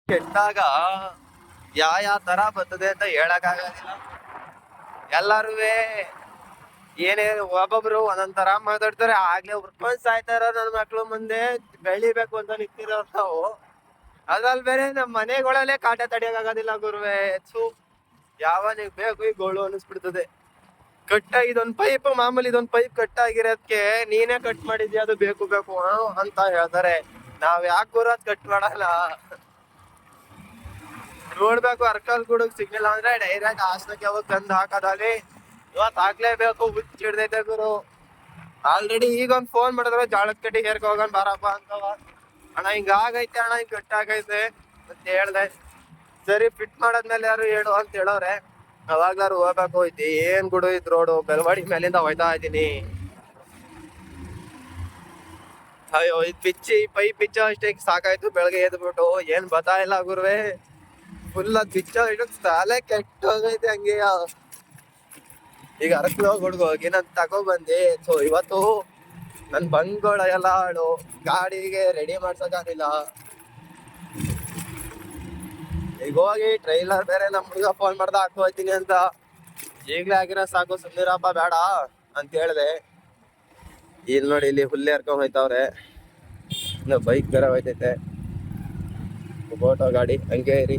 ಕೆಟ್ಟಾಗ ಯಾವ ತರ ಬರ್ತದೆ ಅಂತ ಹೇಳಕ್ ಆಗೋದಿಲ್ಲ. ಎಲ್ಲಾರುವೆ ಏನೇ ಒಬ್ಬೊಬ್ರು ಒಂದೊಂದ್ ತರ ಮಾತಾಡ್ತಾರೆ. ಆಗ್ಲೇ ಉರ್ಕೊಂಡ್ ಸಾಯ್ತಾರ ನನ್ ಮಕ್ಳು ಮುಂದೆ ಬೆಳಿಬೇಕು ಅಂತ ನಿಂತಿರೋರು ನಾವು. ಅದ್ರಲ್ಲಿ ಬೇರೆ ನಮ್ ಮನೆಗಳಲ್ಲೇ ಕಾಟ ತಡಿಯಕ್ ಆಗೋದಿಲ್ಲ ಗುರುವೆ. ಯಾವನಿಗೆ ಬೇಕು ಈ ಗೋಳು ಅನಿಸ್ಬಿಡ್ತದೆ. ಇದೊಂದ್ ಪೈಪ್ ಮಾಮೂಲಿ ಇದೊಂದ್ ಪೈಪ್ ಕಟ್ ಆಗಿರೋದಕ್ಕೆ ನೀನೇ ಕಟ್ ಮಾಡಿದ್ಯಾ ಅದು ಬೇಕು ಬೇಕು ಅಂತ ಹೇಳ್ತಾರೆ. ನಾವ್ ಯಾಕೆ ಗುರು ಅದ್ ಕಟ್ ಮಾಡಲ್ಲ? ನೋಡ್ಬೇಕು ಅರ್ಕಲ್ ಗುಡಕ್ ಸಿಗ್ಲಿಲ್ಲ ಅಂದ್ರೆ ಡೈರೆಕ್ಟ್ ಹಾಸನಕ್ಕೆ ಹೋಗಿ ತಂದು ಹಾಕೋದಲ್ಲಿ. ಇವತ್ ಹಾಕ್ಲೇಬೇಕು, ಹುಚ್ಚಿಡ್ದೈತೆ ಗುರು. ಆಲ್ರೆಡಿ ಈಗ ಒಂದ್ ಫೋನ್ ಮಾಡಿದ್ರೆ ಜಾಳದ್ ಕಟ್ಟಿ ಹೇರ್ಕ ಹೋಗೋಣ ಬಾರಪ್ಪ ಅಂತವ. ಅಣ್ಣ ಹಿಂಗ ಆಗೈತೆ ಅಣ್ಣ, ಹಿಂಗ್ ಕಟ್ ಆಗೈತೆ ಅಂತ ಹೇಳ್ದೆ. ಸರಿ ಫಿಟ್ ಮಾಡಾದ್ಮೇಲೆ ಯಾರು ಹೇಳು ಅಂತ ಹೇಳೋರೆ. ಅವಾಗ್ಲಾರು ಹೋಗ್ಬೇಕು. ಐತಿ ಏನ್ ಗುಡು ಇದ್ ರೋಡು ಬೆಳವಾಡಿ ಮೇಲಿಂದ ಹೋಯ್ತಾ ಇದೀನಿ. ಅಯ್ಯೋ ಇದ್ ಪಿಚ್ಚಿ ಪೈಪ್ ಪಿಚ್ಚ ಅಷ್ಟೇ ಸಾಕಾಯ್ತು. ಬೆಳಗ್ಗೆ ಎದ್ಬಿಟ್ಟು ಏನ್ ಬತ್ತಾ ಇಲ್ಲ ಗುರುವೆ. ಫುಲ್ ಅದ್ ಪಿಚ್ಚ ಇಡಕ್ ತಲೆ ಕೆಟ್ಟ ಹೋಗೈತೆ ಹಂಗೆ. ಈಗ ಅರಕ್ಲು ಹೋಗಿ ನಾನ್ ತಗೋ ಬಂದೆ. ಸೊ ಇವತ್ತು ನನ್ ಬಂದ್ಗಳ ಎಲ್ಲ ಹಾಳು, ಗಾಡಿಗೆ ರೆಡಿ ಮಾಡ್ಸಕ್ಕಾಗಿಲ್ಲ. ಈಗ ಹೋಗಿ ಟ್ರೈಲರ್ ಬೇರೆ ನಮ್ ಹುಡುಗ ಫೋನ್ ಮಾಡ್ದ ಹಾಕಿ ಹೋಯ್ತೀನಿ ಅಂತ. ಈಗ್ಲೇ ಆಗಿರೋ ಸಾಕು ಸುಮ್ನಿರಪ್ಪ ಬೇಡ ಅಂತ ಹೇಳ್ದೆ. ಇಲ್ಲಿ ನೋಡಿ ಇಲ್ಲಿ ಹುಲ್ಲೆ ಹರ್ಕೊಂಡ್ ಹೋಯ್ತಾವ್ರೆ. ಬೈಕ್ ಬೇರೆ ಹೋಯ್ತೈತೆ, ಫೋಟೋ ಗಾಡಿ ಹಂಗೆ ಇರಿ.